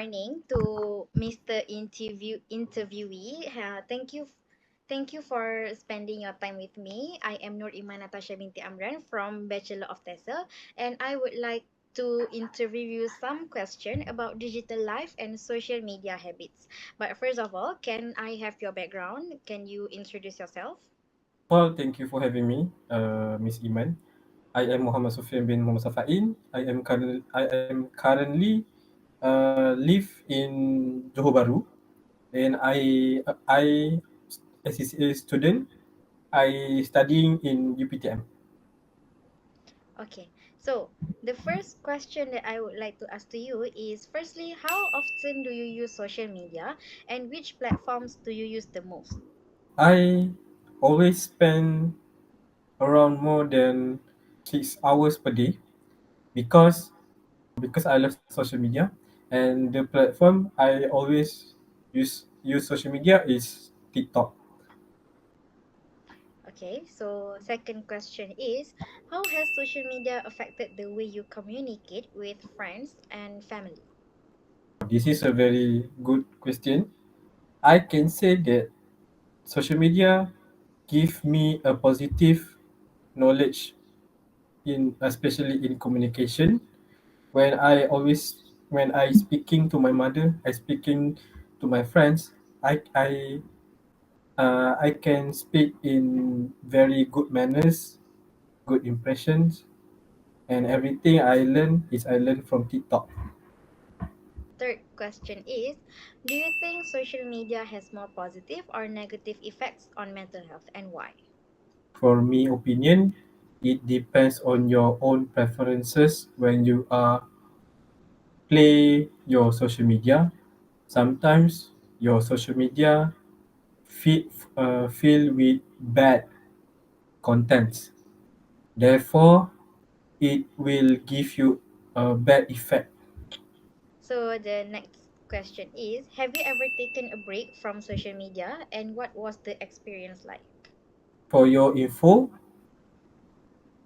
morning to Mr. Interviewee. Thank you for spending your time with me. I am IMAN NATASHA binti AMRAN from Bachelor of TESA, and I would like to interview you some question about digital life and social media habits. But first of all, can I have your background? Can you introduce yourself? Well, thank you for having me, Miss Iman. I am Muhammad Sufian bin Muhammad Safain. I am currently live in Johor Bahru, and I as a student, I studying in UPTM. Okay, so the first question that I would like to ask to you is firstly, how often do you use social media and which platforms do you use the most? I always spend around more than 6 hours per day because I love social media, and the platform I always use social media is TikTok. Okay, so second question is, how has social media affected the way you communicate with friends and family? This is a very good question. I can say that social media give me a positive knowledge in especially in communication. When I speaking to my mother, I speaking to my friends, I can speak in very good manners, good impressions, and everything I learn from TikTok. Third question is, do you think social media has more positive or negative effects on mental health and why? For me opinion, it depends on your own preferences when you are play your social media. Sometimes your social media fill with bad contents. Therefore, it will give you a bad effect. So the next question is, have you ever taken a break from social media and what was the experience like? For your info,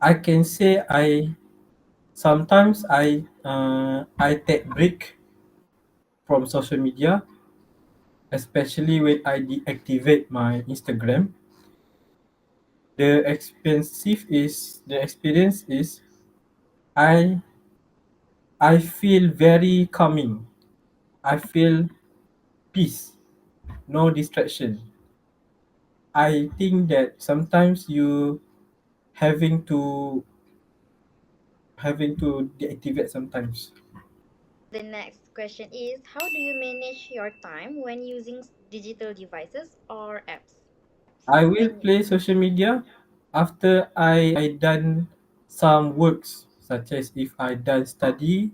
I can say I take break from social media, especially when I deactivate my Instagram. The experience is I I feel very calming. I feel peace, no distraction. I think that sometimes you having to having to deactivate sometimes. The next question is, how do you manage your time when using digital devices or apps? I will When play social media after I done some works, such as if I done study,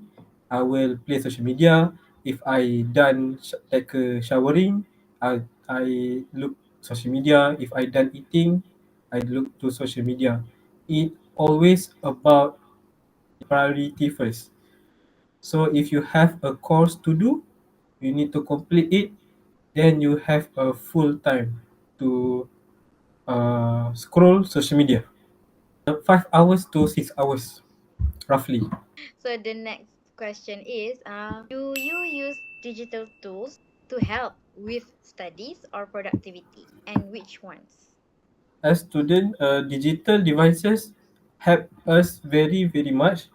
I will play social media. If I done take a showering, I look social media. If I done eating, I look to social media. It always about priority first. So if you have a course to do, you need to complete it. Then you have a full time to scroll social media. 5 hours to 6 hours, roughly. so the next question is, do you use digital tools to help with studies or productivity and which ones? As student, digital devices help us very much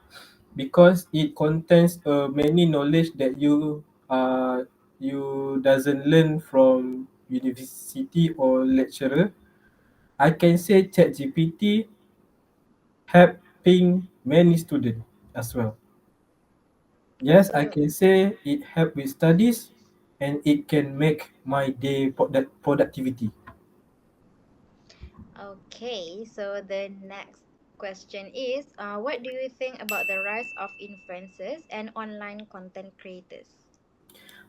because it contains many knowledge that you doesn't learn from university or lecturer. I can say ChatGPT helping many students as well. Yes, I So can say it help with studies and it can make my day productivity. okay, so the next question is, what do you think about the rise of influencers and online content creators?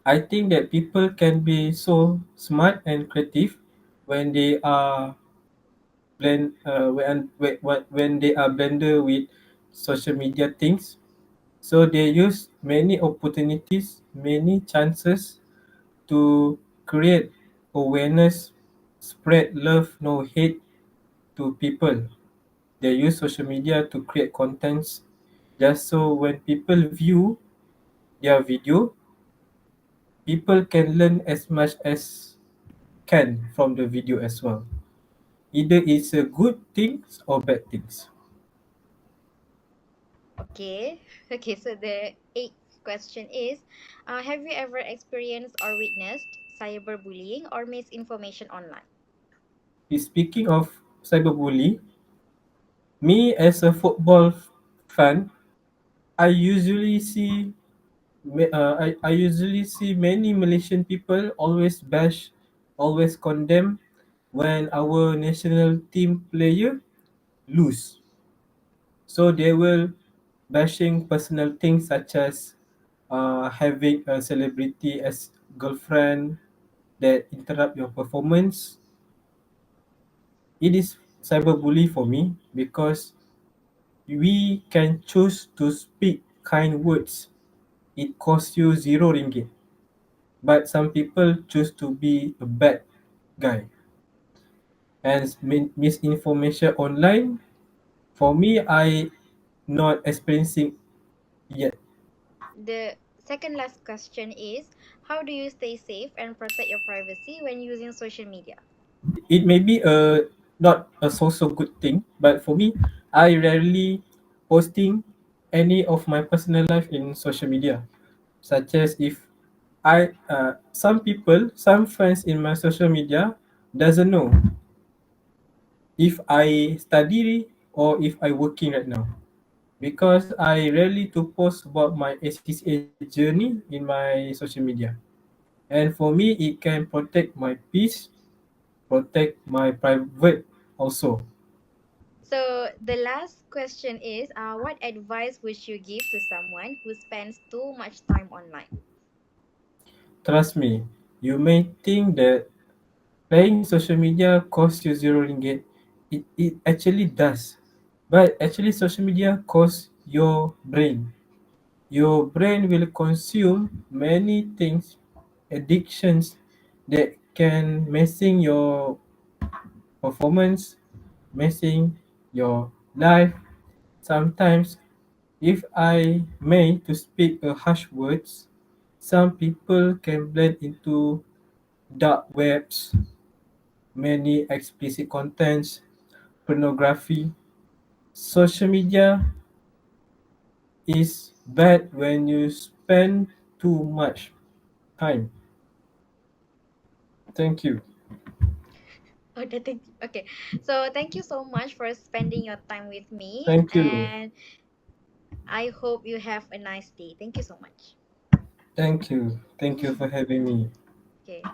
I think that people can be so smart and creative when they are when they are blender with social media things. So they use many opportunities, many chances to create awareness, spread love, no hate to people. They use social media to create contents just so when people view their video, people can learn as much as can from the video as well. Either it's a good things or bad things. Okay. Okay, so the eighth question is, have you ever experienced or witnessed cyberbullying or misinformation online? Speaking of cyberbully, me as a football fan, I usually see I usually see many Malaysian people always bash, always condemn when our national team player lose. So they will bashing personal things such as having a celebrity as girlfriend that interrupt your performance. It is cyberbully for me because we can choose to speak kind words. It costs you zero ringgit. But some people choose to be a bad guy. And misinformation online, for me, I not experiencing yet. The second last question is, how do you stay safe and protect your privacy when using social media? It may be a not a so good thing, but for me, I rarely posting any of my personal life in social media, such as if some people, some friends in my social media doesn't know if I study or if I working right now, because I rarely to post about my HCA journey in my social media. And for me, it can protect my peace, protect my private also. So the last question is, what advice would you give to someone who spends too much time online? Trust me, you may think that playing social media costs you zero ringgit. It actually does. But actually, social media costs your brain. Your brain will consume many things, addictions that can messing your performance, messing your life. Sometimes, if I may to speak a harsh words, some people can blend into dark webs, many explicit contents, pornography. Social media is bad when you spend too much time. Thank you. Oh, okay. So thank you so much for spending your time with me, Thank you. and I hope you have a nice day. Thank you so much. Thank you. Thank you for having me. Okay.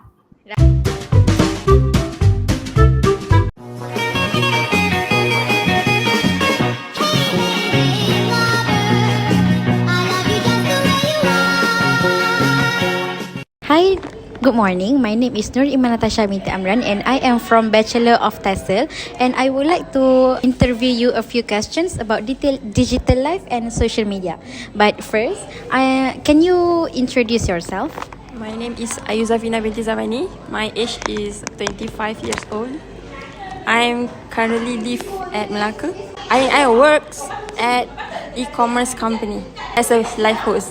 Hi, good morning. My name is Iman NATASHA binti AMRAN, and I am from Bachelor of TESOL, and I would like to interview you a few questions about digital life and social media. But first, can you introduce yourself? My name is Ayuzafina binti Zamani. My age is 25 years old. I currently live at Melaka. I work at e-commerce company as a live host.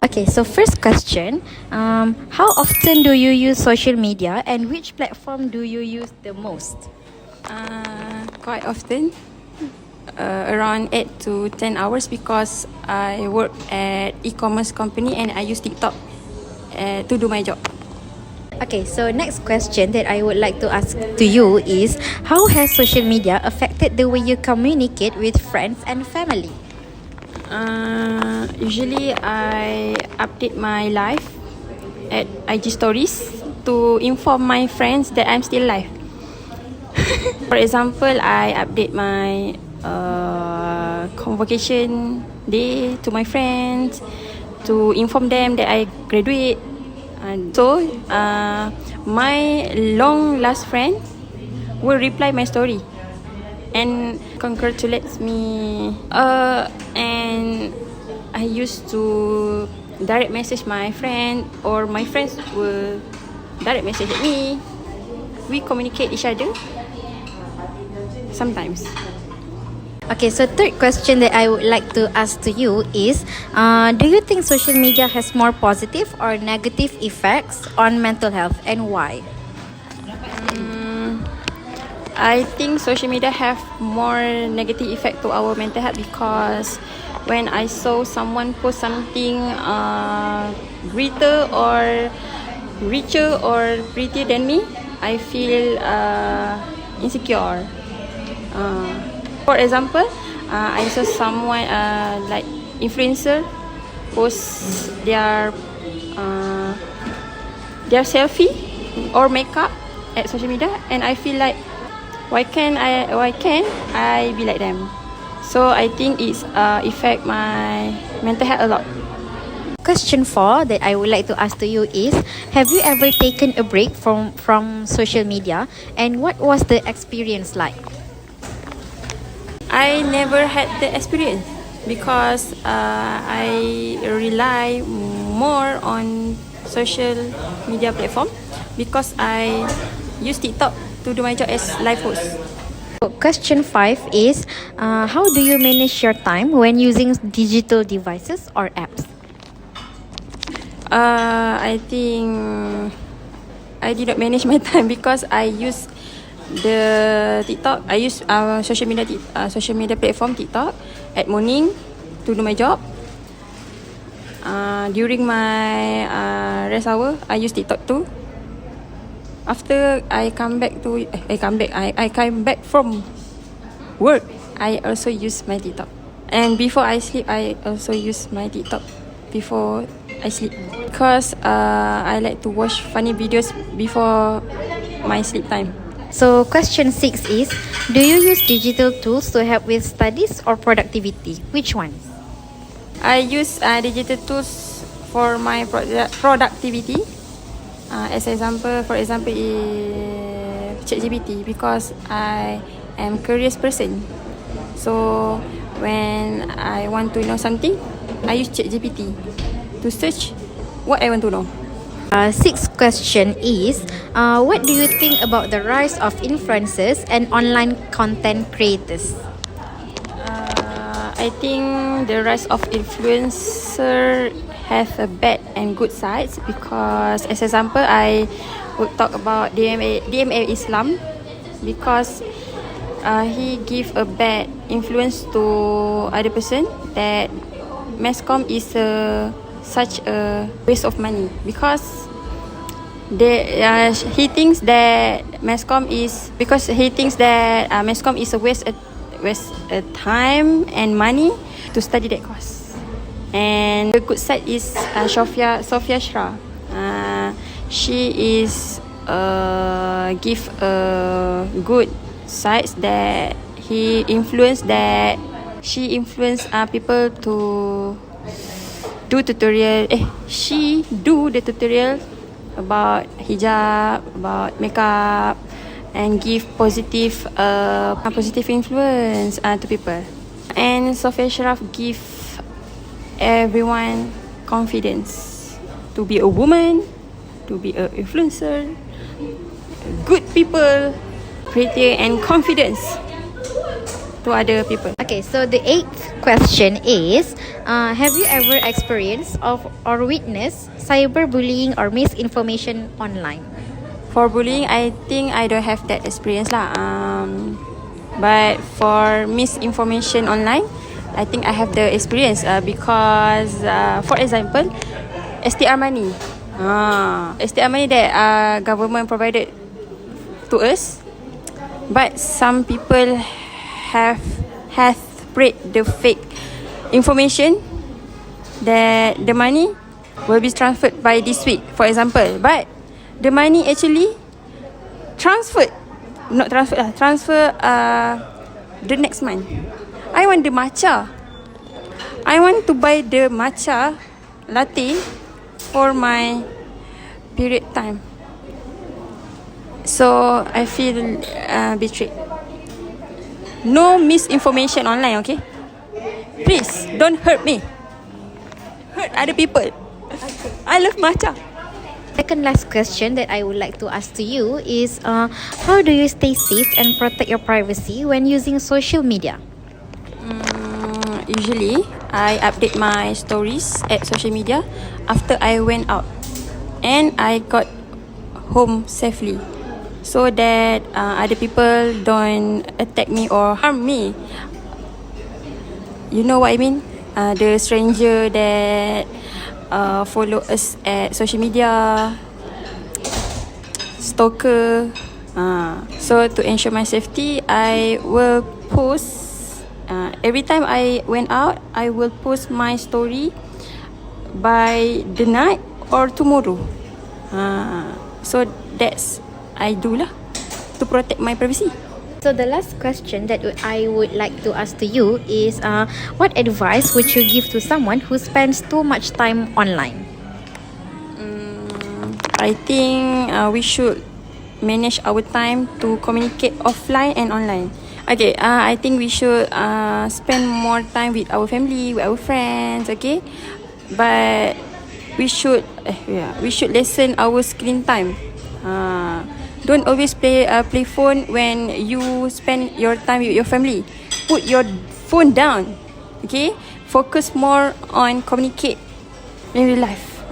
Okay, so first question, how often do you use social media, and which platform do you use the most? Quite often, around 8 to 10 hours because I work at e-commerce company and I use TikTok to do my job. Okay, so next question that I would like to ask to you is, how has social media affected the way you communicate with friends and family? Usually I update my life at IG stories to inform my friends that I'm still alive. For example, I update my convocation day to my friends to inform them that I graduate. And so my long last friend will reply my story and congratulates me. And I used to direct message my friend, or my friends will direct message at me. We communicate each other sometimes. Okay, so third question that I would like to ask to you is, do you think social media has more positive or negative effects on mental health, and why? I think social media have more negative effect to our mental health because when I saw someone post something greater or richer or prettier than me, I feel insecure. For example, I saw someone like influencer post their selfie or makeup at social media, and I feel like why can't I be like them? So I think it's affect my mental health a lot. Question 4 that I would like to ask to you is, have you ever taken a break from social media, and what was the experience like? I never had the experience because I rely more on social media platform because I use TikTok to do my job as live host. Question 5 is, how do you manage your time when using digital devices or apps? I think I did not manage my time because I use the TikTok. I use social media platform TikTok at morning to do my job. During my rest hour, I use TikTok too. After I come back from work, I also use my TikTok. And before I sleep, I also use my TikTok before I sleep because I like to watch funny videos before my sleep time. So question 6 is, do you use digital tools to help with studies or productivity? Which one? I use digital tools for my productivity. As example, for example, ChatGPT because I am curious person. So when I want to know something, I use ChatGPT to search what I want to know. Sixth question is, what do you think about the rise of influencers and online content creators? I think the rise of influencer have a bad and good sides because, as example, I would talk about DMA Islam because he give a bad influence to other person that mass comm is such a waste of money because he thinks that mass comm is a waste time and money to study that course. And the good side is Sophia Shra. She is give a good sides that she influenced people to do tutorial. She do the tutorial about hijab, about makeup, and give positive influence to people. And Sophia Sharaf give everyone confidence to be a woman, to be an influencer, good people, pretty and confidence to other people. Okay, so the eighth question is, have you ever experienced or witnessed cyberbullying or misinformation online? For bullying, I think I don't have that experience lah. But for misinformation online, I think I have the experience because, for example, STR money. STR money that government provided to us, but some people have spread the fake information that the money will be transferred by this week, for example. But the money actually transfer the next month. I want the matcha. I want to buy the matcha latte for my period time. So I feel betrayed. No misinformation online, okay? Please don't hurt me. Hurt other people. I love matcha. Second last question that I would like to ask to you is, how do you stay safe and protect your privacy when using social media? usually I update my stories at social media after I went out and I got home safely, so that other people don't attack me or harm me. You know what I mean? The stranger that follow us at social media, stalker. So to ensure my safety, I will post every time I went out. I will post my story by the night or tomorrow. So that's I do lah to protect my privacy. So the last question that I would like to ask to you is, what advice would you give to someone who spends too much time online? I think we should manage our time to communicate offline and online. Okay, I think we should spend more time with our family, with our friends. Okay, but we should lessen our screen time. Don't always play phone when you spend your time with your family. Put your phone down. Okay, focus more on communicate in real life.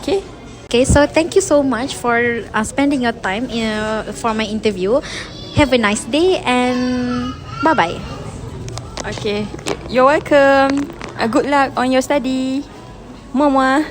Okay. Okay, so thank you so much for spending your time for my interview. Have a nice day and bye-bye. Okay, you're welcome. Good luck on your study. Mama.